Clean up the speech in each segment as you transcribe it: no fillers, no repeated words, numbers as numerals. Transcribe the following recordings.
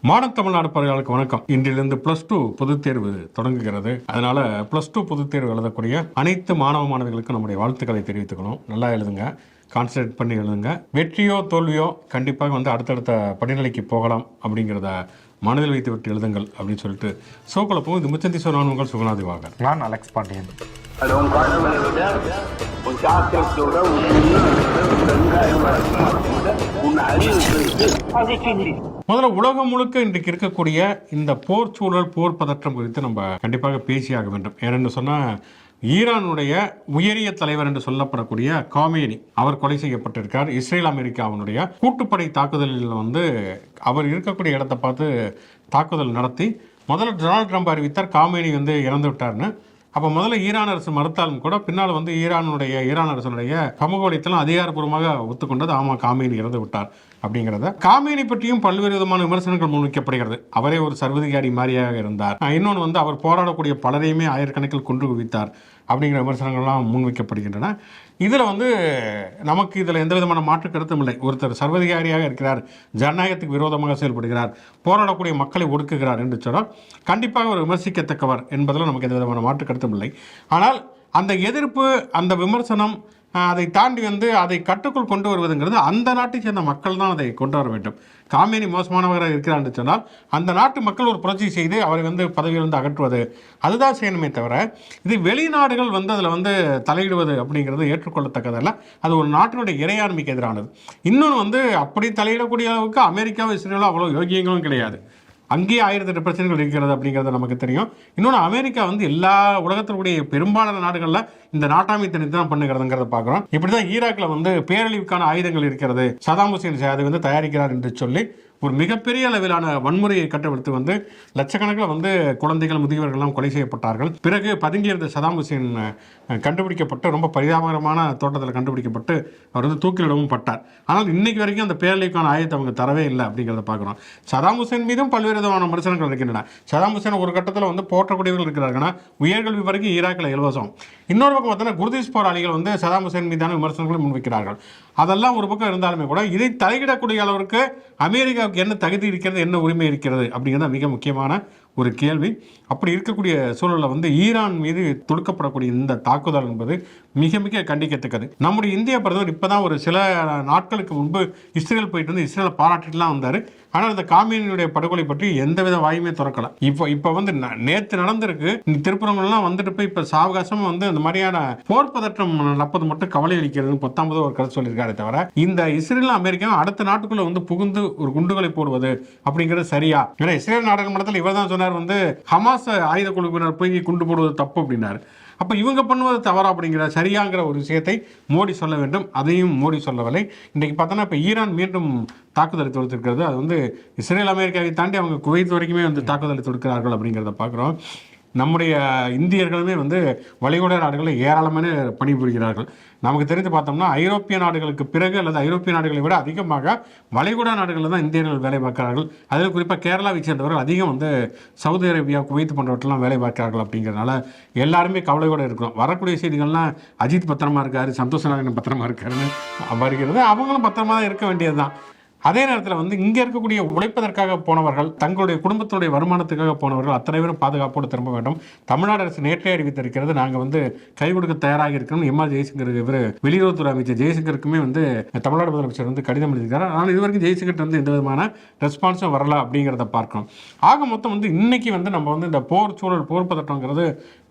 Modern Tamil Nadu பறவைகளுக்கு வணக்கம். இன்றிலிருந்து +2 பொதுத் தேர்வு தொடங்குகிறது. அதனால +2 பொதுத் தேர்வு எழுதக்கூடிய அனைத்து மாணவ மாணவிகளுக்கும் நம்முடைய வாழ்த்துக்களை தெரிவித்துக்கணும். நல்லா எழுதுங்க, கான்சன்ட்ரேட் பண்ணி எழுதுங்க. வெற்றியோ தோல்வியோ கண்டிப்பாக அடுத்தடுத்த படிநிலைக்கு போகலாம் அப்படிங்கிறத மனதில் வைத்து விட்டு எழுதுங்கள் அப்படின்னு சொல்லிட்டு சோக்குள்ள போகும். இது முச்சந்தி நான் உங்கள் சுகுணாதி வாகர். நான் அலெக்ஸ் பாண்டியன். முதல்ல உலகம் முழுக்க இன்றைக்கு இருக்கக்கூடிய இந்த போர் சூழல், போர் பதற்றம் குறித்து நம்ம கண்டிப்பாக பேசியாக வேண்டும். ஏனென்று சொன்னால், ஈரானுடைய உயரிய தலைவர் என்று சொல்லப்படக்கூடிய காமேனி அவர் கொலை செய்யப்பட்டிருக்கார். இஸ்ரேல் அமெரிக்காவினுடைய கூட்டுப்படை தாக்குதலில் அவர் இருக்கக்கூடிய இடத்தை பார்த்து தாக்குதல் நடத்தி முதல்ல டொனால்ட் ட்ரம்ப் அறிவித்தார் காமேனி இறந்து விட்டார்னு. அப்போ முதல்ல ஈரான் அரசு மறுத்தாலும் கூட பின்னால் ஈரான் அரசனுடைய சமூக வலைத்தளம் அதிகாரப்பூர்வமாக ஒத்துக்கொண்டது. ஆமாம், காமேனி இறந்து விட்டார் அப்படிங்கிறத. காமேனி பற்றியும் பல்வேறு விதமான விமர்சனங்கள் முன்வைக்கப்படுகிறது. அவரே ஒரு சர்வதிகாரி மாதிரியாக இருந்தார். இன்னொன்று அவர் போராடக்கூடிய பலரையுமே ஆயிரக்கணக்கில் கொன்று குவித்தார் அப்படிங்கிற விமர்சனங்கள்லாம் முன்வைக்கப்படுகின்றன. இதில் நமக்கு இதில் எந்த விதமான மாற்று கருத்தும் இல்லை. ஒருத்தர் சர்வதிகாரியாக இருக்கிறார், ஜனநாயகத்துக்கு விரோதமாக செயல்படுகிறார், போராடக்கூடிய மக்களை ஒடுக்குகிறார் என்று சொன்னால் கண்டிப்பாக ஒரு விமர்சிக்கத்தக்கவர் என்பதில் நமக்கு எந்த விதமான மாற்று கருத்தும் இல்லை. ஆனால் அந்த எதிர்ப்பு, அந்த விமர்சனம், அதை தாண்டி அதை கட்டுக்குள் கொண்டு வருவதுங்கிறது அந்த நாட்டை சேர்ந்த மக்கள் தான் அதை கொண்டு வர வேண்டும். காமேனி மோசமானவராக இருக்கிறார் என்று சொன்னால் அந்த நாட்டு மக்கள் ஒரு புரட்சி செய்து அவரை பதவியிலிருந்து அகற்றுவது, அதுதான் செய்யணுமே தவிர இது வெளிநாடுகள் அதில் தலையிடுவது அப்படிங்கிறது ஏற்றுக்கொள்ளத்தக்கதல்ல. அது ஒரு நாட்டினுடைய இறையாண்மைக்கு எதிரானது. இன்னொன்று அப்படி தலையிடக்கூடிய அளவுக்கு அமெரிக்காவும் இஸ்ரேலும் அவ்வளோ யோகியங்களும் கிடையாது. அங்கேயே 1008 பிரச்சனைகள் இருக்கிறது அப்படிங்கிறது நமக்கு தெரியும். இன்னொன்று, அமெரிக்கா எல்லா உலகத்தினுடைய பெரும்பாலான நாடுகளில் இந்த நாட்டாமை தனித்து தான் பண்ணுகிறதுங்கிறத பார்க்குறோம். இப்படி தான் ஈராக்கில் பேரழிவுக்கான ஆயுதங்கள் இருக்கிறது, சதாம் ஹுசேன் அதை தயாரிக்கிறார் என்று சொல்லி ஒரு மிகப்பெரிய அளவிலான வன்முறையை கட்டவிழ்த்து லட்சக்கணக்கில் குழந்தைகள், முதியவர்கள்லாம் கொலை செய்யப்பட்டார்கள். பிறகு பதுங்கியிருந்த சதாம் ஹுசேன் கண்டுபிடிக்கப்பட்டு ரொம்ப பரிதாபகரமான தோட்டத்தில் கண்டுபிடிக்கப்பட்டு அவர் தூக்கிலிடவும் பட்டார். ஆனால் இன்னைக்கு வரைக்கும் அந்த பேரழிவுக்கான ஆயுதத்தை அவங்க தரவே இல்லை அப்படிங்கிறத பார்க்குறோம். சதாம் ஹுசேன் மீதும் பல்வேறு விதமான விமர்சனங்கள் இருக்கின்றன. சதாம் ஹுசேன் ஒரு கட்டத்தில் போற்றக்கூடியவர்கள் இருக்கிறார்கள். உயர்கல்வி வரைக்கும் ஈராக்கில் இலவசம். இன்னொரு பக்கம் பார்த்தீங்கன்னா குர்திஷ் போராளிகள் சதாம் ஹுசேன் மீதான விமர்சனங்களை முன்வைக்கிறார்கள். அதெல்லாம் ஒரு பக்கம் இருந்தாலுமே கூட இதை தலையிடக்கூடிய அளவிற்கு அமெரிக்காவுக்கு என்ன தகுதி இருக்கிறது, என்ன உரிமை இருக்கிறது அப்படிங்கிறது மிக முக்கியமான ஒரு கேள்வி. அப்படி இருக்கக்கூடிய சூழலில் ஈரான் மீது தொடுக்கப்படக்கூடிய இந்த தாக்குதல் என்பது மிக மிக கண்டிக்கத்தக்கது. நம்முடைய இந்திய பிரதமர் இப்போதான் ஒரு சில நாட்களுக்கு முன்பு இஸ்ரேல் போயிட்டு இஸ்ரேலை பாராட்டிட்டுலாம் வந்தார். ஆனால் இந்த காமேனியுடைய படுகொலை பற்றி எந்தவித வாயுமே திறக்கல. இப்போ நேற்று நடந்திருக்கு. திருப்பரங்கெல்லாம் போய் இப்போ சாவகாசம் அந்த மாதிரியான போர் பதற்றம் நடப்பது மட்டும் கவலை அளிக்கிறது 19 ஒரு கருத்து சொல்லியிருக்காரு. தவிர இந்த இஸ்ரேல் அமெரிக்கா அடுத்த நாட்டுக்குள்ள புகுந்து ஒரு குண்டுகளை போடுவது அப்படிங்கிறது சரியா? ஏன்னா இஸ்ரேல் நாடாளுமன்றத்தில் இவர் தான் சொன்னார் ஹமாஸ் ஆயுத குழுவினர் போய் குண்டு போடுவது தப்பு அப்படின்னாரு. அப்போ இவங்க பண்ணுவது தவறா அப்படிங்கிற சரியாங்கிற ஒரு விஷயத்தை மோடி சொல்ல வேண்டும். அதையும் மோடி சொல்லவில்லை. இன்றைக்கு பார்த்தோன்னா இப்போ ஈரான் மீண்டும் தாக்குதலை தொடுத்திருக்கிறது. அது இஸ்ரேல் அமெரிக்காவை தாண்டி அவங்க குவைத் வரைக்குமே தாக்குதலை தொடுக்கிறார்கள் அப்படிங்கிறத பார்க்குறோம். நம்முடைய இந்தியர்களுமே வளைகுடா நாடுகளில் ஏராளமான பணிபுரிகிறார்கள். நமக்கு தெரிந்து பார்த்தோம்னா ஐரோப்பிய நாடுகளுக்கு பிறகு அல்லது ஐரோப்பிய நாடுகளை விட அதிகமாக வளைகுடா நாடுகளில் தான் இந்தியர்கள் வேலை பார்க்கிறார்கள். அதில் குறிப்பாக கேரளாவை சேர்ந்தவர்கள் அதிகம் சவுதி அரேபியா, குவைத் போன்றவற்றெல்லாம் வேலை பார்க்கிறார்கள். அப்படிங்கிறதுனால எல்லாருமே கவலையோடு இருக்கிறோம். வரக்கூடிய செய்திகள்லாம் அஜித் பத்திரமா இருக்காரு, சந்தோஷ் நாராயணன் பத்திரமா இருக்காருன்னு வருகிறது. அவங்களும் பத்திரமா தான் இருக்க வேண்டியது தான். அதே நேரத்தில் இங்கே இருக்கக்கூடிய உழைப்பதற்காக போனவர்கள், தங்களுடைய குடும்பத்தினுடைய வருமானத்துக்காக போனவர்கள் அத்தனை பேரும் பாதுகாப்போடு திரும்ப வேண்டும். தமிழ்நாடு அரசு நேற்றே அறிவித்திருக்கிறது, நாங்கள் கை கொடுக்க தயாராக இருக்கணும். எம்ஆர் ஜெய்சங்கர், இவர் வெளியுறவுத்துறை அமைச்சர் ஜெய்சங்கருக்குமே தமிழ்நாடு முதலமைச்சர் கடிதம் எழுதியிருக்காரு. ஆனால் இதுவரைக்கும் ஜெய்சங்கர் எந்த விதமான ரெஸ்பான்ஸும் வரல அப்படிங்கிறத பார்க்கணும். ஆக மொத்தம் இன்னைக்கு நம்ம இந்த போர் சூழல், போர் பதற்றங்கிறது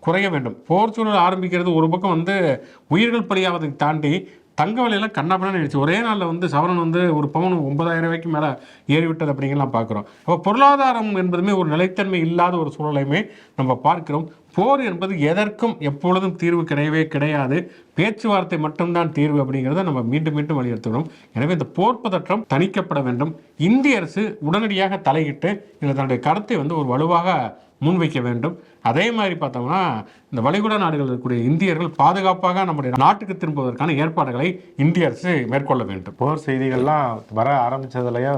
குறைய வேண்டும். போர் சூழல் ஆரம்பிக்கிறது ஒரு பக்கம் உயிர்கள் பலியாவதை தாண்டி தங்க விலையெல்லாம் கண்ணாப்பண்ணு ஆயிடுச்சு. ஒரே நாளில் சவரன் ஒரு பவுன் 9,000 ரூபாய்க்கு மேலே ஏறிவிட்டது அப்படிங்கலாம் பார்க்குறோம். அப்போ பொருளாதாரம் என்பதுமே ஒரு நிலைத்தன்மை இல்லாத ஒரு சூழலையுமே நம்ம பார்க்கிறோம். போர் என்பது எதற்கும் எப்பொழுதும் தீர்வு கிடையவே கிடையாது. பேச்சுவார்த்தை மட்டும்தான் தீர்வு அப்படிங்கிறத நம்ம மீண்டும் மீண்டும் வலியுறுத்துகிறோம். எனவே இந்த போர் பதற்றம் தணிக்கப்பட வேண்டும். இந்திய அரசு உடனடியாக தலையிட்டு இதில் தன்னுடைய கருத்தை ஒரு வலுவாக முன்வைக்க வேண்டும். அதே மாதிரி பார்த்தோம்னா இந்த வளைகுடா நாடுகள் இருக்கக்கூடிய இந்தியர்கள் பாதுகாப்பாக நம்முடைய நாட்டுக்கு திரும்புவதற்கான ஏற்பாடுகளை இந்திய அரசு மேற்கொள்ள வேண்டும். போர் செய்திகள்லாம் வர ஆரம்பித்ததுலையே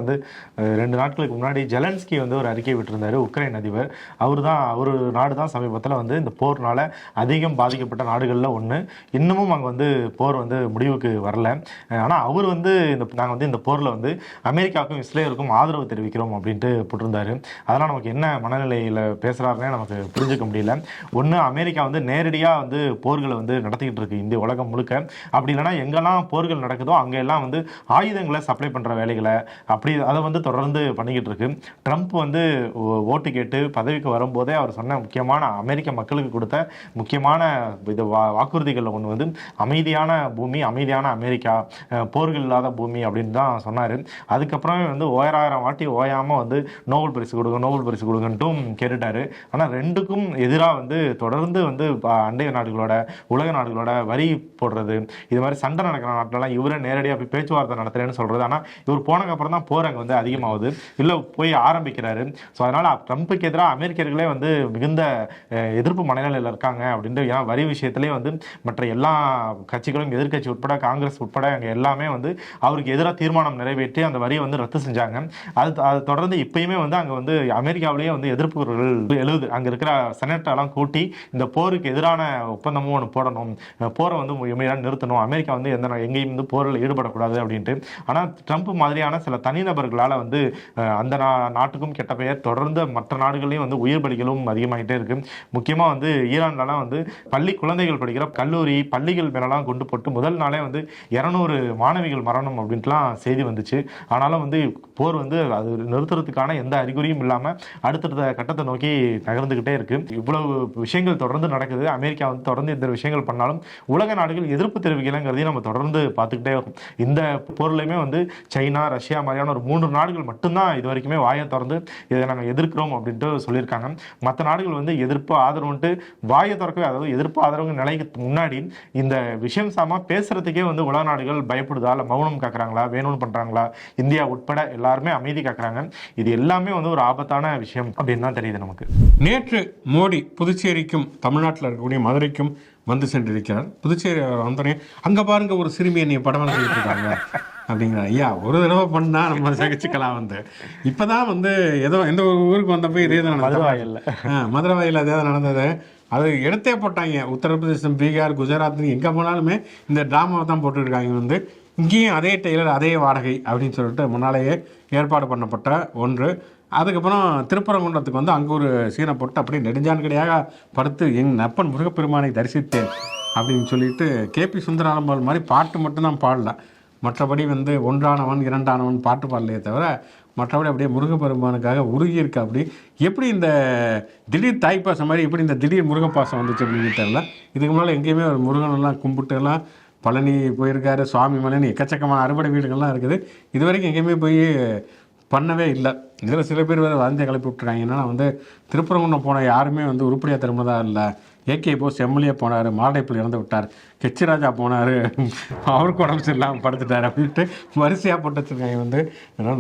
2 நாட்களுக்கு முன்னாடி ஜெலன்ஸ்கி ஒரு அறிக்கை விட்டிருந்தார். உக்ரைன் அதிபர் அவர் நாடு தான் சமீபத்தில் இந்த போர்னால அதிகம் பாதிக்கப்பட்ட நாடுகளில் ஒன்று. இன்னமும் இன்னமும் அங்கே வந்து போர் வந்து முடிவுக்கு வரல. ஆனால் அவர் வந்து நாங்கள் வந்து இந்த போரில் வந்து அமெரிக்காவுக்கும் இஸ்ரேலுக்கும் ஆதரவு தெரிவிக்கிறோம் அப்படின்ட்டு போட்டிருந்தாரு. அதெல்லாம் நமக்கு என்ன மனநிலையில் பேசுகிறாருன்னே நமக்கு புரிஞ்சுக்க முடியல. ஒன்று அமெரிக்கா வந்து நேரடியாக வந்து போர்களை வந்து நடத்திக்கிட்டு இருக்கு இந்திய உலகம் முழுக்க. அப்படி இல்லைனா எங்கெல்லாம் போர்கள் நடக்குதோ அங்கெல்லாம் வந்து ஆயுதங்களை சப்ளை பண்ணுற வேலைகளை அப்படி அதை வந்து தொடர்ந்து பண்ணிக்கிட்டு இருக்கு. ட்ரம்ப் வந்து ஓட்டு கேட்டு பதவிக்கு வரும்போதே அவர் சொன்ன முக்கியமான அமெரிக்க மக்களுக்கு கொடுத்த முக்கியமான இது வாக்குறுதிகளில் ஒன்று வந்து அமைதியான பூமி, அமைதியான அமெரிக்கா, போர்கள் இல்லாத பூமி அப்படின்னு தான் சொன்னார். அதுக்கப்புறமே வந்து 1000 வாட்டி ஓயாமல் வந்து நோபல் பரிசு கொடுங்கன்ட்டும் கேட்டுட்டாரு. ஆனால் ரெண்டுக்கும் எதிராக வந்து தொடர்ந்து வந்து அண்டைய நாடுகளோட உலக நாடுகளோட வரி போடுறது, இது மாதிரி சண்டை நடக்கிற நாட்டிலலாம் இவரை நேரடியாக போய் பேச்சுவார்த்தை நடத்துறேன்னு சொல்கிறது. ஆனால் இவர் போனதுக்கப்புறம் தான் போர் அங்கே வந்து அதிகமாகுது, இல்லை போய் ஆரம்பிக்கிறாரு. ஸோ அதனால் ட்ரம்ப்புக்கு எதிராக அமெரிக்கர்களே வந்து மிகுந்த எதிர்ப்பு மனநிலையில் இருக்காங்க அப்படின்ட்டு. ஏன்னா வரி விஷயத்திலே வந்து மற்ற எல்லா கட்சிகளும் எதிர்கட்சி உட்பட காங்கிரஸ் உட்பட அங்கே எல்லாமே வந்து அவருக்கு எதிராக தீர்மானம் நிறைவேற்றி அந்த வரியை வந்து ரத்து செஞ்சாங்க. அது தொடர்ந்து இப்பயுமே வந்து அங்கே வந்து அமெரிக்காவிலேயே வந்து எதிர்ப்புகள் எழுது. அங்கே இருக்கிற செனட்டெல்லாம் கூட்டி இந்த போருக்கு எதிரான ஒப்பந்தமும் ஒன்று போடணும், போரை வந்து நிறுத்தணும், அமெரிக்கா வந்து எங்கேயும் வந்து போரில் ஈடுபடக்கூடாது அப்படின்ட்டு. ஆனால் ட்ரம்ப் மாதிரியான சில தனிநபர்களால் வந்து அந்த நாட்டுக்கும் கெட்ட பெயர், தொடர்ந்து மற்ற நாடுகளையும் வந்து உயிர் பலிகளும் அதிகமாகிட்டே இருக்கு. முக்கியமாக வந்து ஈரான்லலாம் வந்து பள்ளி குழந்தைகள் படிக்கிற கல்லூரி பள்ளிகள் மேலெல்லாம் கொண்டு போட்டு முதல் நாளே வந்து 200 மாணவிகள் மரணம் அப்படின்ட்டுலாம் செய்தி வந்துச்சு. ஆனாலும் வந்து போர் வந்து அது நிறுத்துறதுக்கான எந்த அறிகுறியும் இல்லாமல் அடுத்தடுத்த கட்டத்தை நோக்கி நகர்ந்துக்கிட்டே இருக்கு. இவ்வளவு விஷயங்கள் தொடர்ந்து நடக்குது. அமெரிக்கா வந்து தொடர்ந்து இந்த விஷயங்கள் பண்ணாலும் உலக நாடுகள் எதிர்ப்பு தெரிவிக்கலைங்கிறதையும் நம்ம தொடர்ந்து பார்த்துக்கிட்டே இருக்கும். இந்த போர்லையுமே வந்து சைனா, ரஷ்யா மாதிரியான ஒரு 3 நாடுகள் மட்டும்தான் இது வரைக்குமே வாயை திறந்து இதை நாங்கள் எதிர்க்கிறோம் அப்படின்ட்டு சொல்லியிருக்காங்க. மற்ற நாடுகள் வந்து எதிர்ப்பு ஆதரவுன்ட்டு வாயை திறக்கவே, அதாவது எதிர்ப்பு ஆதரவு நிலைக்கு முன்னாடி இந்த விஷயம் சாமா பேசுறதுக்கே வந்து உலக நாடுகள் பயப்படுதா, இல்லை மௌனம் காக்குறாங்களா, வேணும்னு பண்றாங்களா, இந்தியா உட்பட எல்லாருமே அமைதி காக்குறாங்க. இது எல்லாமே வந்து ஒரு ஆபத்தான விஷயம் அப்படின்னு தான் தெரியுது நமக்கு. நேற்று மோடி புதுச்சேரிக்கும் தமிழ்நாட்டில் இருக்கக்கூடிய மதுரைக்கும் வந்து சென்றிருக்கிறார். புதுச்சேரி வந்தோடனே அங்கே பாருங்க ஒரு சிறுமி என்னை படம் வரைஞ்சிட்டு இருக்காங்க அப்படிங்கிற. ஐயா, ஒரு தடவை பண்ணா நம்ம சகிச்சுக்கலாம். வந்து இப்போதான் வந்து ஏதோ எந்த ஒரு ஊருக்கு வந்தப்போ இதே தான் நடந்தது. மதுரை வாயில் அதே தான் நடந்தது. அது எடுத்தே போட்டாங்க. உத்தரப்பிரதேசம், பீகார், குஜராத்னு எங்கே போனாலுமே இந்த ட்ராமாவை தான் போட்டுருக்காங்க. வந்து இங்கேயும் அதே டெய்லர், அதே வாடகை அப்படின்னு சொல்லிட்டு முன்னாலேயே ஏற்பாடு பண்ணப்பட்ட ஒன்று. அதுக்கப்புறம் திருப்பரங்குன்றத்துக்கு வந்து அங்கே ஒரு சீனை போட்டு அப்படியே நெடுஞ்சான்கடையாக படுத்து என் நப்பன் முருகப்பெருமானை தரிசித்தேன் அப்படின்னு சொல்லிட்டு கேபி சுந்தராம்பாள் மாதிரி பாட்டு மட்டும்தான் பாடல. மற்றபடி வந்து ஒன்றானவன் இரண்டானவன் பாட்டு பாடலையே தவிர மற்றபடி அப்படியே முருகப்பெருமானுக்காக உருகி இருக்கு. அப்படி எப்படி இந்த திடீர் தாய்ப்பாசம் மாதிரி எப்படி இந்த திடீர் முருகப்பாசம் வந்துச்சு அப்படின்னு தெரியல. இதுக்கு முன்னால் எங்கேயுமே ஒரு முருகனெல்லாம் கும்பிட்டுலாம் பழனி போயிருக்காரு, சுவாமி மலைன்னு எக்கச்சக்கமான அறுபடை வீடுகள்லாம் இருக்குது. இது வரைக்கும் எங்கேயுமே போய் பண்ணவே இல்லை. இதில் சில பேர் வேறு வதந்தியை கிளப்பி விட்டுருக்காங்க. என்னன்னா வந்து திருப்பரங்குன்றம் போன யாருமே வந்து உருப்படியாக திரும்பினதா இல்லை. ஏகே போஸ் எம்எல்ஏ போனார், மாரடைப்பில் இறந்து விட்டார். கெச்சி ராஜா போனார், அவருக்கு உடம்பு சரியில்லாமல் படுத்துட்டார் அப்படின்ட்டு வரிசையாக போட்டு வச்சுருக்காங்க. வந்து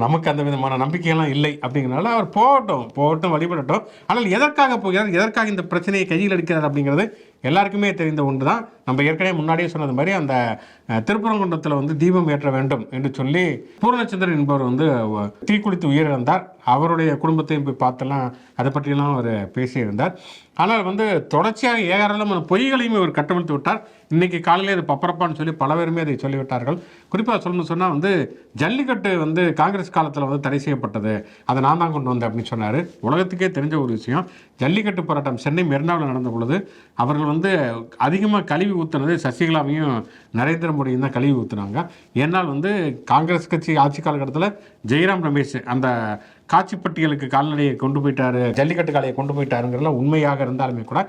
நமக்கு அந்த விதமான நம்பிக்கையெல்லாம் இல்லை அப்படிங்கிறனால அவர் போகட்டும் வழிபடட்டும். ஆனால் எதற்காக போகிறார், எதற்காக இந்த பிரச்சனையை கையில் எடுக்கிறார் அப்படிங்கிறது எல்லாருக்குமே தெரிந்த ஒன்று தான். நம்ம ஏற்கனவே முன்னாடியே சொன்னது மாதிரி அந்த திருப்பரங்குன்றத்தில் வந்து தீபம் ஏற்ற வேண்டும் என்று சொல்லி பூர்ணச்சந்திரன் என்பவர் வந்து தீக்குளித்து உயிரிழந்தார். அவருடைய குடும்பத்தையும் போய் பார்த்தெல்லாம் அதை பற்றியெல்லாம் அவர் பேசியிருந்தார். ஆனால் வந்து தொடர்ச்சியாக ஏராளமான பொய்களையும் இவர் கட்டமைத்து விட்டார். இன்றைக்கி காலையில் அது பப்பரப்பான்னு சொல்லி பல பேருமே அதை சொல்லிவிட்டார்கள். குறிப்பாக சொல்லணும்னு சொன்னால் வந்து ஜல்லிக்கட்டு வந்து காங்கிரஸ் காலத்தில் வந்து தடை செய்யப்பட்டது, அதை நான் தான் கொண்டு வந்தேன் அப்படின்னு சொன்னார். உலகத்துக்கே தெரிஞ்ச ஒரு விஷயம். ஜல்லிக்கட்டு போராட்டம் சென்னை மெரினாவில் நடந்த பொழுது அவர்கள் வந்து அதிகமாக கழுவி ஊற்றுனது சசிகலாவையும் நரேந்திர மோடியும் தான் கழுவி ஊற்றுனாங்க. ஏன்னால் வந்து காங்கிரஸ் கட்சி ஆட்சி காலகட்டத்தில் ஜெயராம் ரமேஷ் அந்த காட்சிப்பட்டியலுக்கு கால்நடையை கொண்டு போயிட்டாரு, ஜல்லிக்கட்டு காலையை கொண்டு போயிட்டாருங்கிறதுலாம் உண்மையாக இருந்தாலுமே கூட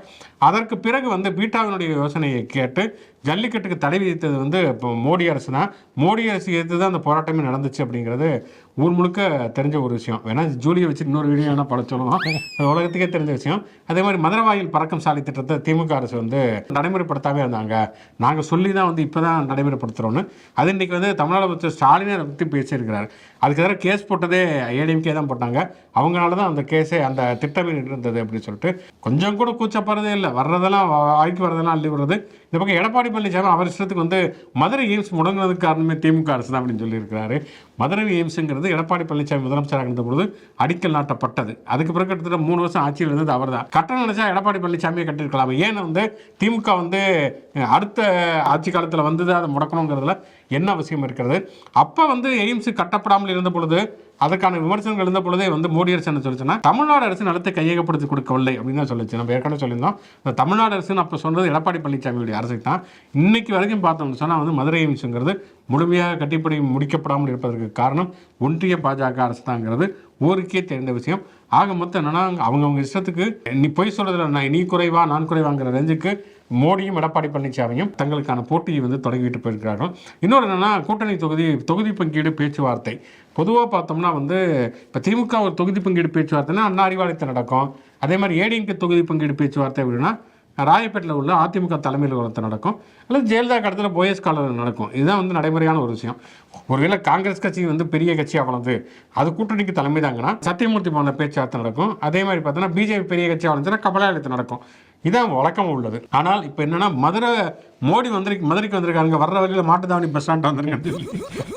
அதற்கு பிறகு வந்து பீட்டாவினுடைய யோசனையை கேட்டு ஜல்லிக்கட்டுக்கு தடை விதித்தது வந்து இப்போ மோடி அரசு தான். மோடி அரசு எதிர்த்து தான் அந்த போராட்டமே நடந்துச்சு அப்படிங்கிறது ஊர் முழுக்க தெரிஞ்ச ஒரு விஷயம். வேணா ஜூலியை வச்சு இன்னொரு வீடியோ வேணால் பல சொல்லணும், அது உலகத்துக்கே தெரிஞ்ச விஷயம். அதே மாதிரி மதுரவாயில் பறக்கும் சாலை திட்டத்தை திமுக அரசு வந்து நடைமுறைப்படுத்தாமே இருந்தாங்க. நாங்கள் சொல்லி தான் வந்து இப்போ தான் நடைமுறைப்படுத்துகிறோன்னு அது இன்றைக்கி வந்து தமிழ்நாடு முதலமைச்சர் ஸ்டாலினை அதை பற்றி பேசியிருக்கிறார். அதுக்கு எதிராக கேஸ் போட்டதே ஏடிஎம்கே தான் போட்டாங்க. அவங்களால தான் அந்த கேஸே அந்த திட்டமே இருந்தது அப்படின்னு சொல்லிட்டு கொஞ்சம் கூட கூச்சப்படுறதே இல்லை. வர்றதெல்லாம் வாய்க்கு வர்றதெல்லாம் அள்ளி விடுறது. இந்த பக்கம் எடப்பாடி பழனிசாமி அவர் இஷ்டத்துக்கு வந்து மதுரை எய்ம்ஸ் முடங்குறதுக்கு காரணமே திமுக அரசு தான் அப்படின்னு சொல்லியிருக்கிறாரு. மதுரை எய்ம்ஸுங்கிறது அப்படிங்கிறது எடப்பாடி பழனிசாமி முதலமைச்சராக இருந்த பொழுது அடிக்கல் நாட்டப்பட்டது. அதுக்கு பிறகு கிட்டத்தட்ட 3 வருஷம் ஆட்சியில் இருந்தது அவர் தான். கட்ட நினைச்சா எடப்பாடி பழனிசாமியை கட்டிருக்கலாம். ஏன் வந்து திமுக வந்து அடுத்த ஆட்சி காலத்தில் வந்தது அதை முடக்கணுங்கிறதுல என்ன அவசியம் இருக்கிறது? அப்போ வந்து எய்ம்ஸ் கட்டப்படாமல் இருந்த பொழுது அதற்கான விமர்சனங்கள் இருந்த பொழுதே வந்து மோடி அரசு என்ன சொல்லிச்சுன்னா தமிழ்நாடு அரசு நிலத்தை கையகப்படுத்தி கொடுக்கவில்லை அப்படின்னு தான் சொல்லிச்சு. நம்ம ஏற்கனவே சொல்லியிருந்தோம், இந்த தமிழ்நாடு அரசுன்னு அப்போ சொன்னது எடப்பாடி பழனிசாமியுடைய அரசு தான். இன்னைக்கு வரைக்கும் பார்த்தோம்னு சொன்னால் வந்து மதுரை எய்ம்ஸுங்கிறது முழுமையாக கட்டிப்படி முடிக்கப்படாமல் இருப்பதற்கு காரணம் ஒன்றிய பாஜக அரசு தாங்கிறது ஊருக்கே தெரிந்த விஷயம். ஆக மொத்தம் என்னன்னா அவங்கவுங்க இஷ்டத்துக்கு நீ பொய் சொல்றதுல நீ குறைவா நான் குறைவாங்கிற ரேஞ்சுக்கு மோடியும் எடப்பாடி பழனிசாமியும் தங்களுக்கான போட்டியை வந்து தொடங்கிட்டு போயிருக்கிறார்கள். இன்னொரு என்னன்னா கூட்டணி தொகுதி பங்கீடு பேச்சுவார்த்தை. பொதுவாக பார்த்தோம்னா வந்து இப்போ திமுக ஒரு தொகுதி பங்கீடு பேச்சுவார்த்தைன்னா அண்ணா அறிவாலயத்தில் நடக்கும். அதே மாதிரி ஏடிஎம்கே தொகுதி பங்கீடு பேச்சுவார்த்தை அப்படின்னா ராயப்பேட்டில் உள்ள அதிமுக தலைமையில் ஒருத்தர் நடக்கும், அல்லது ஜெயலலிதா கடத்தில் போயஸ் காலத்தில் நடக்கும். இதுதான் வந்து நடைமுறையான ஒரு விஷயம். ஒருவேளை காங்கிரஸ் கட்சி வந்து பெரிய கட்சியாக வளர்ந்து அது கூட்டணிக்கு தலைமை தாங்கன்னா சத்தியமூர்த்தி போன பேச்சுவார்த்தை நடக்கும். அதே மாதிரி பார்த்தோன்னா பிஜேபி பெரிய கட்சியாக வளர்ந்துச்சுன்னா கமலாலயத்தில் நடக்கும். இதான் வழக்கம் உள்ளது. ஆனால் இப்போ என்னன்னா மோடி மதுரைக்கு வந்திருக்காங்க, வர்ற வழியில் மாட்டுத்தாவணி பஸ் ஸ்டாண்ட் வந்துருங்க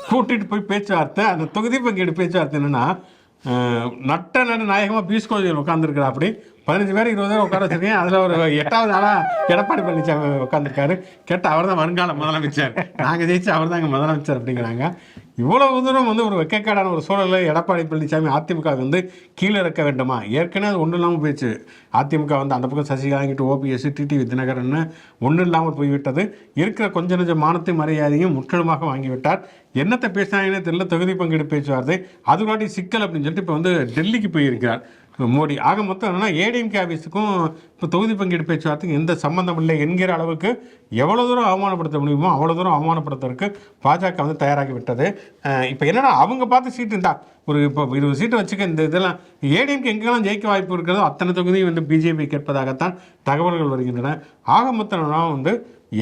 கூட்டிட்டு போய் பேச்சுவார்த்தை. அந்த தொகுதி பங்கீடு பேச்சுவார்த்தை என்னன்னா நட்ட நாயகமாக பீஸ் கோயில் உட்காந்துருக்குறா. அப்படி 15 பேர் 20 பேர் உட்கார வச்சிருக்கேன். அதில் ஒரு 8வது ஆளாக எடப்பாடி பழனிசாமி உட்காந்துருக்காரு. கேட்டால் அவர் தான் வருங்கால முதலமைச்சர், நாங்கள் ஜெயிச்சு அவர் தான் முதலமைச்சர் அப்படிங்கிறாங்க. இவ்வளவு தூரம் வந்து ஒரு வெக்கக்காடான ஒரு சூழலில் எடப்பாடி பழனிசாமி அதிமுக வந்து கீழே இறக்க வேண்டுமா? ஏற்கனவே அது ஒன்றும் இல்லாமல் போயிடுச்சு. அதிமுக வந்து அந்த பக்கம் சசிகலாங்கிட்டு ஓபிஎஸ் டிடிவி தினகரன்னு ஒன்றும் இல்லாமல் போய்விட்டது. இருக்கிற கொஞ்ச நெஞ்ச மானத்தை மரியாதையும் முற்றிலுமாக வாங்கிவிட்டார். என்னத்தை பேசினாங்கன்னே தெரியல. தொகுதி பங்கீடு பேச்சுவார்த்தை அதுவாட்டி சிக்கல் அப்படின்னு சொல்லிட்டு இப்போ வந்து டெல்லிக்கு போயிருக்கிறார் மோடி. ஆக மொத்தம் என்னன்னா ஏடிஎம்கே ஆஃபீஸுக்கும் இப்போ தொகுதி பங்கீடு பேச்சுவார்த்தைக்கு எந்த சம்பந்தம் இல்லை என்கிற அளவுக்கு எவ்வளோ தூரம் அவமானப்படுத்த முடியுமோ அவ்வளோ தூரம் அவமானப்படுத்துறதுக்கு பாஜக வந்து தயாராகி விட்டது. இப்போ என்னன்னா அவங்க பார்த்து சீட்டு இருந்தா ஒரு இப்போ 20 சீட்டை வச்சுக்க இந்த இதெல்லாம் ஏடிஎம்கே எங்கெல்லாம் ஜெயிக்க வாய்ப்பு இருக்கிறதோ அத்தனை தொகுதியும் வந்து பிஜேபி கேட்பதாகத்தான் தகவல்கள் வருகின்றன. ஆக மொத்தம் வந்து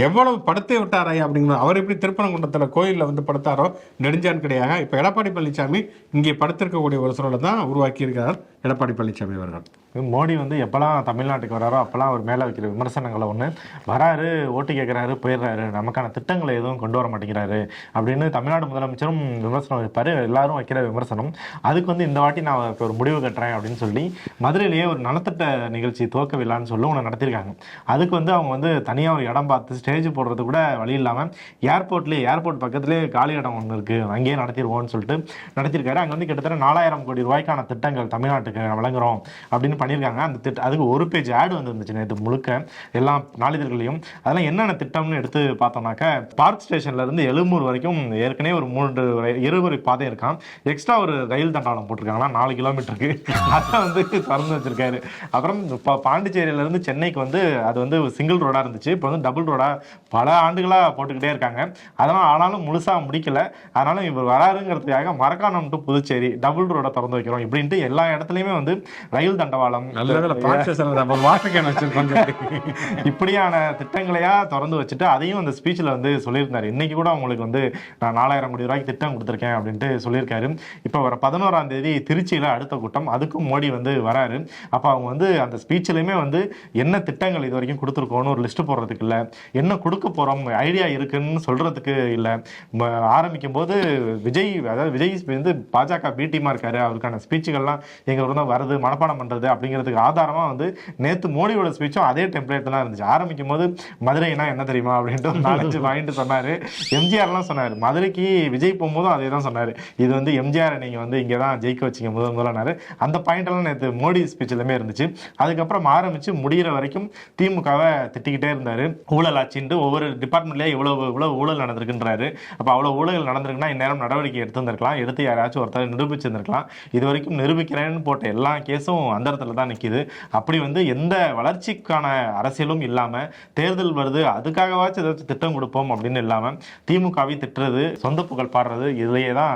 எவ்வளவு படுத்தே விட்டாரா அப்படிங்கிற அவர் எப்படி திருப்பரங்குன்றத்தில் கோயிலில் வந்து படுத்தாரோ நெடுஞ்சான் கிடையாது. இப்போ எடப்பாடி பழனிசாமி இங்கே படுத்திருக்கக்கூடிய ஒரு சூழலை தான் உருவாக்கி இருக்கிறார் எடப்பாடி பழனிசாமி அவர்கள். மோடி வந்து எப்போல்லாம் தமிழ்நாட்டுக்கு வராரோ அப்போல்லாம் அவர் மேலே வைக்கிற விமர்சனங்களை ஒன்று வராரு, ஓட்டு கேட்குறாரு, போயிடுறாரு, நமக்கான திட்டங்களை எதுவும் கொண்டு வர மாட்டேங்கிறாரு அப்படின்னு தமிழ்நாடு முதலமைச்சரும் விமர்சனம் வைப்பார். எல்லாரும் வைக்கிற விமர்சனம். அதுக்கு வந்து இந்த வாட்டி நான் ஒரு முடிவு கட்டுறேன் அப்படின்னு சொல்லி மதுரையிலேயே ஒரு நலத்திட்ட நிகழ்ச்சி துவக்க விழான்னு சொல்லி ஒன்று நடத்திருக்காங்க. அதுக்கு வந்து அவங்க வந்து தனியாக ஒரு இடம் பார்த்து ஸ்டேஜ் போடுறது கூட வழி இல்லாமல் ஏர்போர்ட் பக்கத்துலேயே காலி இடம் ஒன்று இருக்குது, அங்கேயே நடத்திடுவோம்னு சொல்லிட்டு நடத்திருக்காரு. அங்கே வந்து கிட்டத்தட்ட 4000 கோடி ரூபாய்க்கான திட்டங்கள் தமிழ்நாட்டுக்கு வழங்குறோம் அப்படின்னு பண்ணியிருக்காங்க. அந்த அதுக்கு ஒரு பேஜ் ஆடு வந்துருந்துச்சு நேற்று முழுக்க எல்லா நாளிதழ்களையும். அதெல்லாம் என்னென்ன திட்டம்னு எடுத்து பார்த்தோம்னாக்க பார்க் ஸ்டேஷன்ல இருந்து எழும்பூர் வரைக்கும் ஏற்கனவே ஒரு 3 இருவரி பாதை இருக்கான். எக்ஸ்ட்ரா ஒரு ரயில் தண்டாளம் போட்டிருக்காங்களா 4 கிலோமீட்டருக்கு, அதை வந்து திறந்து வச்சிருக்காரு. அப்புறம் பாண்டிச்சேரியில இருந்து சென்னைக்கு வந்து அது வந்து சிங்கிள் ரோடா இருந்துச்சு, இப்போ வந்து டபுள் ரோடா பல ஆண்டுகளா போட்டுக்கிட்டே இருக்காங்க. அதெல்லாம் ஆனாலும் முழுசா முடிக்கல. அதனால இவர் வராருங்கிறதுக்காக மரக்காணம் டு புதுச்சேரி டபுள் ரோட திறந்து வைக்கிறோம் இப்படின்ட்டு எல்லா இடத்துலையுமே வந்து ரயில் தண்டவாளம் இப்படியான திட்டங்களையா திறந்து வச்சுட்டு அதையும் அந்த ஸ்பீச்ல வந்து சொல்லியிருந்தாரு. இன்னைக்கு கூட அவங்களுக்கு வந்து நான் 4000 கோடி ரூபாய்க்கு திட்டம் கொடுத்துருக்கேன் அப்படின்ட்டு சொல்லியிருக்காரு. இப்போ வர 11ஆம் தேதி திருச்சியில அடுத்த கூட்டம், அதுக்கும் மோடி வந்து வராரு. அப்போ அவங்க வந்து அந்த ஸ்பீச்சிலையுமே வந்து என்ன திட்டங்கள் இது வரைக்கும் கொடுத்துருக்கோன்னு ஒரு லிஸ்ட் போடுறதுக்கு இல்லை, என்ன கொடுக்க போறோம் ஐடியா இருக்குன்னு சொல்றதுக்கு இல்லை. ஆரம்பிக்கும் போது விஜய் வந்து பாஜக பி டீமா இருக்காரு, அவருக்கான ஸ்பீச்சுகள்லாம் எங்க தான் வருது மனப்பாடம் பண்றது அப்படிங்கிறதுக்கு ஆதாரமா வந்து நேற்று மோடியோட ஸ்பீச்சும் அதே டெம்ப்ளேட் தான் இருந்துச்சு. ஆரம்பிக்கும் போது மதுரைனா என்ன தெரியுமா அப்படின்ட்டு 4-5 பாயிண்ட் சொன்னாரு. எம்ஜிஆர்லாம் சொன்னாரு, மதுரைக்கு விஜய் போகும்போதும் அதே தான் சொன்னாரு, இது வந்து எம்ஜிஆர் நீங்க வந்து இங்கே தான் ஜெயிக்க வச்சிங்க முதல்னாரு. அந்த பாயிண்ட் எல்லாம் நேற்று மோடி ஸ்பீச்சிலுமே இருந்துச்சு. அதுக்கப்புறம் ஆரம்பிச்சு முடிகிற வரைக்கும் திமுகவை திட்டிக்கிட்டே இருந்தாரு. ஊழல் ஆட்சின்ட்டு ஒவ்வொரு டிபார்ட்மெண்ட்லேயே இவ்வளவு ஊழல் நடந்திருக்குன்றாரு. அப்போ அவ்வளோ ஊழல் நடந்திருக்குன்னா இந்நேரம் நடவடிக்கை எடுத்துருந்துருக்கலாம், எடுத்து யாராச்சும் ஒருத்தர் நிரூபிச்சிருந்திருக்கலாம். இது வரைக்கும் நிரூபிக்கிறேன்னு போட்ட எல்லா கேஸும் அந்த இடத்துல தான் நிற்கிது. அப்படி வந்து எந்த வளர்ச்சிக்கான அரசியலும் இல்லாமல் தேர்தல் வருது அதுக்காகவாச்சும் ஏதாச்சும் திட்டம் கொடுப்போம் அப்படின்னு இல்லாமல் திமுகவை திட்டுறது, சொந்த புகழ் பாடுறது, இதையே தான்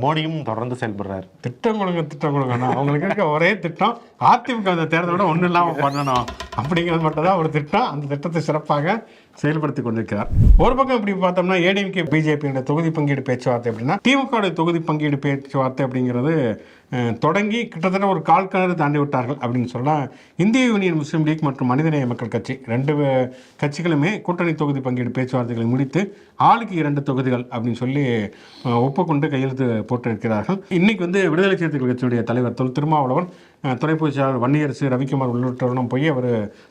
மோடியும் தொடர்ந்து செயல்படுறாரு. திட்டம் கொடுங்க அவங்களுக்கு இருக்க ஒரே திட்டம் அதிமுக அந்த தேர்தலோட ஒன்றும் இல்லாமல் பண்ணணும் அப்படிங்கிறது மட்டும் தான் ஒரு திட்டம். அந்த திட்டத்தை சிறப்பாக செயல்படுத்தி கொண்டிருக்கிறார். ஒரு பக்கம் இப்படி பார்த்தோம்னா ஏடிஎம்கே பிஜேபி தொகுதி பங்கீடு பேச்சுவார்த்தை அப்படின்னா திமுக தொகுதி பங்கீடு பேச்சுவார்த்தை அப்படிங்கிறது தொடங்கி கிட்டத்தட்ட ஒரு கால் கிணறு தாண்டி விட்டார்கள் அப்படின்னு சொல்லலாம். இந்திய யூனியன் முஸ்லீம் லீக் மற்றும் மனிதநேய மக்கள் கட்சி ரெண்டு கட்சிகளுமே கூட்டணி தொகுதி பங்கீடு பேச்சுவார்த்தைகளை முடித்து ஆளுக்கு 2 தொகுதிகள் அப்படின்னு சொல்லி ஒப்புக்கொண்டு கையெழுத்து போட்டிருக்கிறார்கள். இன்னைக்கு வந்து விடுதலை சிறுத்தைகள் கட்சியுடைய தலைவர் திருமாவளவன், துணை பொதுச் செயலாளர் வன்னியரசு, ரவிக்குமார் உள்ளிட்டவர்களும் போய் அவர்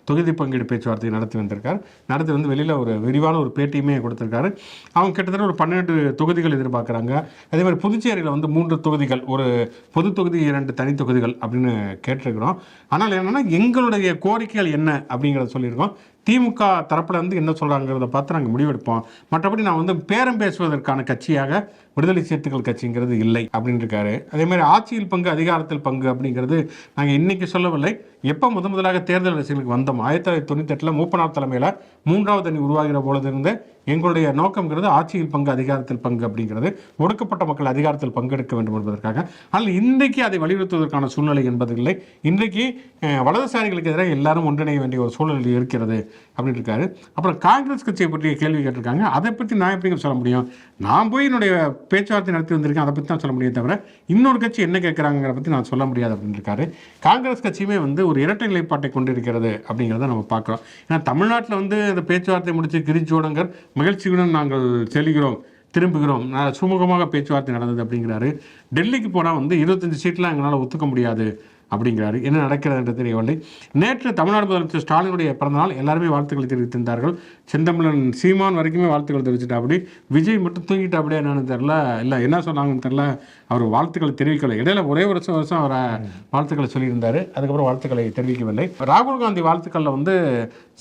தொகுதி பங்கீடு பேச்சுவார்த்தை நடத்தி வந்திருக்கார். நடத்தி வந்து வெளியில் ஒரு விரிவான ஒரு பேட்டியுமே கொடுத்திருக்காரு. அவங்க கிட்டத்தட்ட ஒரு 12 தொகுதிகள் எதிர்பார்க்குறாங்க. அதே மாதிரி புதுச்சேரியில் வந்து 3 தொகுதிகள், ஒரு பொது தொகுதி 2 தனி தொகுதிகள் அப்படின்னு கேட்டிருக்கிறோம். ஆனால் என்னென்னா எங்களுடைய கோரிக்கைகள் என்ன அப்படிங்கிறத சொல்லியிருக்கோம். திமுக தரப்பில் வந்து என்ன சொல்கிறாங்கிறத பார்த்து நாங்கள் முடிவெடுப்போம். மற்றபடி நான் வந்து பேரம் பேசுவதற்கான கட்சியாக விடுதலை சிறுத்தைகள் கட்சிங்கிறது இல்லை அப்படின்னு இருக்காரு. அதே மாதிரி ஆட்சியில் பங்கு, அதிகாரத்தில் பங்கு அப்படிங்கிறது நாங்கள் இன்னைக்கு சொல்லவில்லை. எப்போ முதலாக தேர்தல் அரசியலுக்கு வந்தோம் 1998 மூப்பனார் தலைமையில் 3வது அணி உருவாகிற பொழுது இருந்து எங்களுடைய நோக்கம்ங்கிறது ஆட்சியில் பங்கு, அதிகாரத்தில் பங்கு அப்படிங்கிறது, ஒடுக்கப்பட்ட மக்கள் அதிகாரத்தில் பங்கெடுக்க வேண்டும் என்பதற்காக. ஆனால் இன்றைக்கு அதை வலியுறுத்துவதற்கான சூழ்நிலை என்பதில்லை. இன்றைக்கு வலதுசாரிகளுக்கு எதிராக எல்லாரும் ஒன்றிணைய வேண்டிய ஒரு சூழ்நிலை இருக்கிறது அப்படின்னு இருக்காரு. அப்புறம் காங்கிரஸ் கட்சியை பற்றிய கேள்வி கேட்டிருக்காங்க. அதை பற்றி நான் எப்படி சொல்ல முடியும்? நான் போய் என்னுடைய பேச்சுவார்த்தை நடத்தி வந்திருக்கேன், அதை பற்றி தான் சொல்ல முடியும் தவிர இன்னொரு கட்சி என்ன கேட்குறாங்கிறத பற்றி நான் சொல்ல முடியாது அப்படின்னு இருக்காரு. காங்கிரஸ் கட்சியுமே வந்து ஒரு இரட்டை நிலைப்பாட்டை கொண்டிருக்கிறது அப்படிங்கிறத நம்ம பார்க்குறோம். ஏன்னா தமிழ்நாட்டில் வந்து இந்த பேச்சுவார்த்தை முடித்து கிரிஜோடங்கர் மகிழ்ச்சியுடன் நாங்கள் செல்கிறோம், திரும்புகிறோம், சுமூகமாக பேச்சுவார்த்தை நடந்தது அப்படிங்கிறாரு. டெல்லிக்கு போனால் வந்து 25 சீட்லாம் எங்களால் ஒத்துக்க முடியாது அப்படிங்கிறாரு. என்ன நடக்கிறது என்று தெரியவில்லை. நேற்று தமிழ்நாடு முதலமைச்சர் ஸ்டாலினுடைய பிறந்தநாள், எல்லாருமே வாழ்த்துக்களை தெரிவித்திருந்தார்கள். செந்தமிழன் சீமான் வரைக்குமே வாழ்த்துக்கள் தெரிவிச்சுட்டா. அப்படி விஜய் மட்டும் தூங்கிட்டா அப்படியே என்னன்னு தெரில, இல்லை என்ன சொன்னாங்கன்னு தெரில, அவர் வாழ்த்துக்களை தெரிவிக்கவில்லை. இடையில ஒரே வருஷம் அவரை வாழ்த்துக்களை சொல்லியிருந்தார், அதுக்கப்புறம் வாழ்த்துக்களை தெரிவிக்கவில்லை. ராகுல் காந்தி வாழ்த்துக்களில் வந்து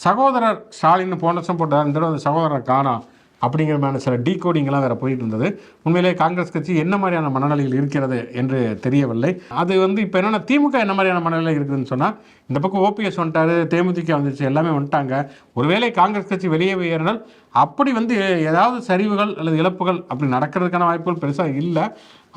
சகோதரர் ஸ்டாலின் போன வருஷம் போட்டார், இந்த தடவை சகோதரர் காணா அப்படிங்கிற மாதிரி சில டீகோடிங்கெல்லாம் வேறு போயிட்டு இருந்தது. உண்மையிலே காங்கிரஸ் கட்சி என்ன மாதிரியான மனநிலையில் இருக்கிறது என்று தெரியவில்லை. அது வந்து இப்போ என்னென்னா திமுக என்ன மாதிரியான மனநிலை இருக்குதுன்னு சொன்னால், இந்த பக்கம் ஓபிஎஸ் வந்துட்டாரு, தேமுதிக வந்துச்சு, எல்லாமே வந்துட்டாங்க. ஒருவேளை காங்கிரஸ் கட்சி வெளியே ஏறினால் அப்படி வந்து ஏதாவது சரிவுகள் அல்லது இழப்புகள் அப்படி நடக்கிறதுக்கான வாய்ப்புகள் பெருசாக இல்லை.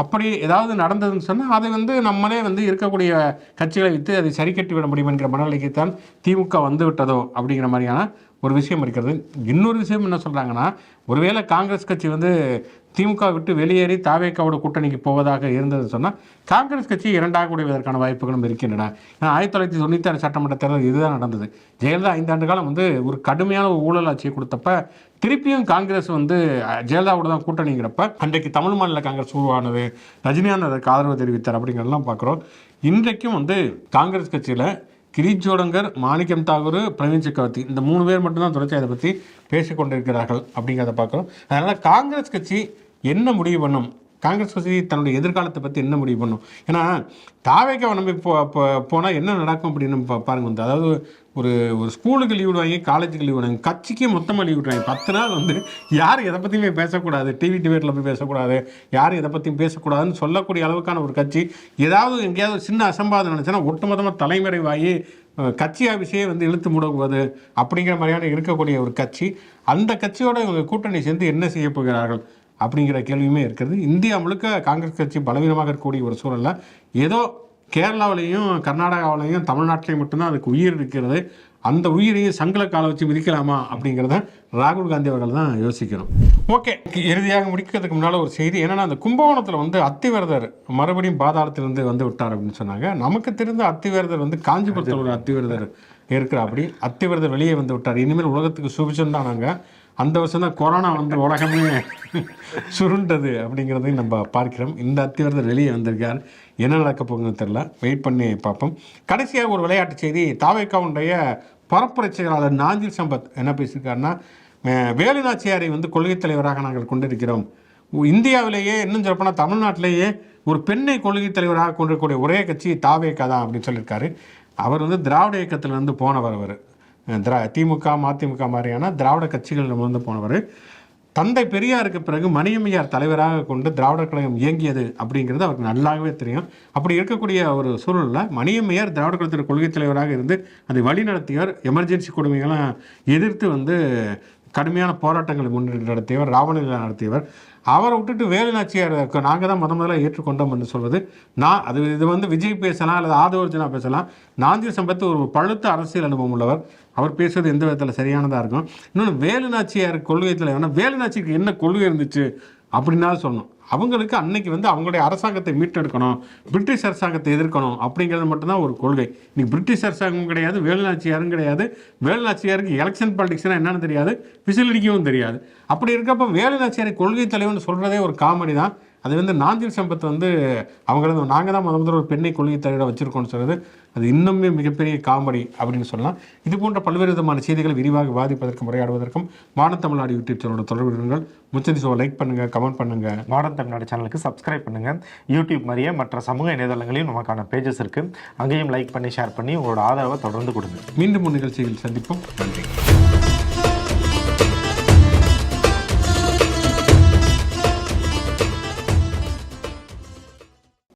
அப்படி ஏதாவது நடந்ததுன்னு சொன்னால் அதை வந்து நம்மளே வந்து இருக்கக்கூடிய கட்சிகளை வைத்து அதை சரி கட்டி விட முடியும் என்கிற மனநிலைக்கு தான் திமுக வந்து விட்டதோ அப்படிங்கிற மாதிரியான ஒரு விஷயம் இருக்கிறது. இன்னொரு விஷயம் என்ன சொல்கிறாங்கன்னா, ஒருவேளை காங்கிரஸ் கட்சி வந்து திமுக விட்டு வெளியேறி தாவேக்காவோட கூட்டணிக்கு போவதாக இருந்தது சொன்னால் காங்கிரஸ் கட்சி இரண்டாக உடைவதற்கான வாய்ப்புகளும் இருக்கின்றன. ஏன்னா 1996 சட்டமன்ற தேர்தல் இதுதான் நடந்தது. ஜெயலலிதா 5 ஆண்டு காலம் வந்து ஒரு கடுமையான ஊழல் ஆட்சியை கொடுத்தப்ப திருப்பியும் காங்கிரஸ் வந்து ஜெயலலிதாவோட தான் கூட்டணிங்கிறப்ப அன்றைக்கு தமிழ் மாநில காங்கிரஸ் உருவானது, ரஜினிகாந்த் அதற்கு ஆதரவு தெரிவித்தார் அப்படிங்கிறதெல்லாம் பார்க்குறோம். இன்றைக்கும் வந்து காங்கிரஸ் கட்சியில் கிரீச்சோடங்கர், மாணிக்கம் தாகூர், பிரவீன் சக்கரவர்த்தி இந்த 3 பேர் மட்டும்தான் தொடர்ச்சி அதை பற்றி பேசிக்கொண்டிருக்கிறார்கள் அப்படிங்கிறத பார்க்குறோம். அதனால் காங்கிரஸ் கட்சி என்ன முடிவு பண்ணும், காங்கிரஸ் கட்சி தன்னுடைய எதிர்காலத்தை பற்றி என்ன முடிவு பண்ணும்? ஏன்னா தாவேக்காவை நம்பி போனால் என்ன நடக்கும் அப்படின்னு பாருங்க. வந்து அதாவது ஒரு ஸ்கூலுக்கு லீவ் விடுவாங்க, காலேஜுக்கு லீவ் விடுவாங்க, கட்சிக்கு மொத்தமாக லீவ் விடுவாங்க. 10 நாள் வந்து யாரும் எதை பற்றியுமே பேசக்கூடாது, டிவி டிபேட்டில் போய் பேசக்கூடாது, யாரும் எதை பற்றியும் பேசக்கூடாதுன்னு சொல்லக்கூடிய அளவுக்கான ஒரு கட்சி. ஏதாவது எங்கேயாவது சின்ன அசம்பாதம் நினச்சுன்னா ஒட்டுமொத்தமாக தலைமறைவாகி கட்சி ஆஃபீஸையே வந்து இழுத்து முடக்குவது அப்படிங்கிற மாதிரியான இருக்கக்கூடிய ஒரு கட்சி. அந்த கட்சியோட இவங்க கூட்டணி சேர்ந்து என்ன செய்ய போகிறார்கள் அப்படிங்கிற கேள்வியுமே இருக்கிறது. இந்தியா முழுக்க காங்கிரஸ் கட்சி பலவீனமாக இருக்கக்கூடிய ஒரு சூழலில் ஏதோ கேரளாவிலையும் கர்நாடகாவிலையும் தமிழ்நாட்டிலையும் மட்டும்தான் அதுக்கு உயிர் இருக்கிறது. அந்த உயிரையும் சங்கல காலை வச்சு மிதிக்கலாமா அப்படிங்கிறத ராகுல் காந்தி அவர்கள் தான் யோசிக்கணும். ஓகே, இறுதியாக முடிக்கிறதுக்கு முன்னால் ஒரு செய்தி என்னென்னா, அந்த கும்பகோணத்தில் வந்து அத்திவரதர் மறுபடியும் பாதாளத்திலிருந்து வந்து விட்டார் அப்படின்னு சொன்னாங்க. நமக்கு தெரிந்த அத்திவரதர் வந்து காஞ்சிபுரத்தில் ஒரு அத்திவரதர் இருக்கிற, அப்படி அத்திவரதர் வெளியே வந்து விட்டார். இனிமேல் உலகத்துக்கு சுபிச்சம் தான். நாங்கள் அந்த வருஷம் தான் கொரோனா வந்து உலகமே சுருண்டது அப்படிங்கிறதையும் நம்ம பார்க்கிறோம். இந்த அத்திவரதர் வெளியே வந்திருக்கார். என்ன நடக்க போகுதுன்னு தெரில, வெயிட் பண்ணி பார்ப்போம். கடைசியாக ஒரு விளையாட்டு செய்தி. தாவேக்காவுடைய பரப்புரை செயலாளர் நாஞ்சில் சம்பத் என்ன பேசியிருக்காருன்னா, வேலு நாச்சியாரை வந்து கொள்கை தலைவராக நாங்கள் கொண்டிருக்கிறோம். இந்தியாவிலேயே இன்னும் சொல்லப்போனால் தமிழ்நாட்டிலேயே ஒரு பெண்ணை கொள்கை தலைவராக கொண்டிருக்கக்கூடிய ஒரே கட்சி தாவேக்கா தான் அப்படின்னு சொல்லியிருக்காரு. அவர் வந்து திராவிட இயக்கத்திலிருந்து போனவர். அவர் திமுக, மதிமுக மாதிரியான திராவிட கட்சிகளிலிருந்து போனவர். தந்தை பெரியாருக்கு பிறகு மணியம்மையார் தலைவராக கொண்டு திராவிடர் கழகம் இயங்கியது அப்படிங்கிறது அவருக்கு நல்லாவே தெரியும். அப்படி இருக்கக்கூடிய ஒரு சூழலில் மணியம்மையார் திராவிட கழகத்தின் கொள்கை தலைவராக இருந்து அதை வழி நடத்தியவர். எமர்ஜென்சி கொடுமைகளாம் எதிர்த்து வந்து கடுமையான போராட்டங்களை நடத்தியவர், ராவணநிலை நடத்தியவர். அவரை விட்டுட்டு வேலு நாச்சியார் நாங்கள் தான் முதல்ல ஏற்றுக்கொண்டோம் என்று சொல்வது இது வந்து விஜய் பேசலாம் அல்லது ஆதவர்ஜனா பேசலாம். நாஞ்சில் சம்பத் ஒரு பழுத்த அரசியல் அனுபவம் உள்ளவர். அவர் பேசுவது எந்த விதத்தில் சரியானதாக இருக்கும். இன்னொன்று வேலு நாச்சியார் கொள்கை தலைவர்னா வேலு நாச்சிக்கு என்ன கொள்கை இருந்துச்சு அப்படின்னா சொல்லணும். அவங்களுக்கு அன்னைக்கு வந்து அவங்களுடைய அரசாங்கத்தை மீட்டெடுக்கணும், பிரிட்டிஷ் அரசாங்கத்தை எதிர்க்கணும் அப்படிங்கிறது மட்டும்தான் ஒரு கொள்கை. இன்னைக்கு பிரிட்டிஷ் அரசாங்கம் கிடையாது, வேலுநாச்சியாரும் கிடையாது. வேலுநாச்சியாருக்கு எலெக்ஷன் பாலிடிக்ஸ்னா என்னன்னு தெரியாது, விசிலடிக்கவும் தெரியாது. அப்படி இருக்கப்போ வேலுநாச்சியாரை கொள்கை தலைவர்னு சொல்கிறதே ஒரு காமெடி தான். அது வந்து நாஞ்சில் சம்பத் வந்து அவங்களது நாங்கள் தான் முதல் ஒரு பெண்ணை கொள்கை தலைவராக வச்சுருக்கோம்னு சொல்கிறது அது இன்னுமே மிகப்பெரிய காமெடி அப்படின்னு சொல்லலாம். இது போன்ற பல்வேறு விதமான செய்திகளை விரிவாக வாதிப்பதற்கும் உரையாடுவதற்கும் மாடர்ன் தமிழ்நாடு யூடியூப் சேனலோட தொடர்புகள். முச்சந்தி ஷோ லைக் பண்ணுங்கள், கமெண்ட் பண்ணுங்கள். மாடர்ன் தமிழ்நாடு சேனலுக்கு சப்ஸ்கிரைப் பண்ணுங்கள். யூடியூப் மாதிரியே மற்ற சமூக இணையதளங்களையும் நமக்கான பேஜஸ் இருக்குது, அங்கேயும் லைக் பண்ணி ஷேர் பண்ணி உங்களோட ஆதரவை தொடர்ந்து கொடுங்க. மீண்டும் ஒரு நிகழ்ச்சியில் சந்திப்போம். நன்றி.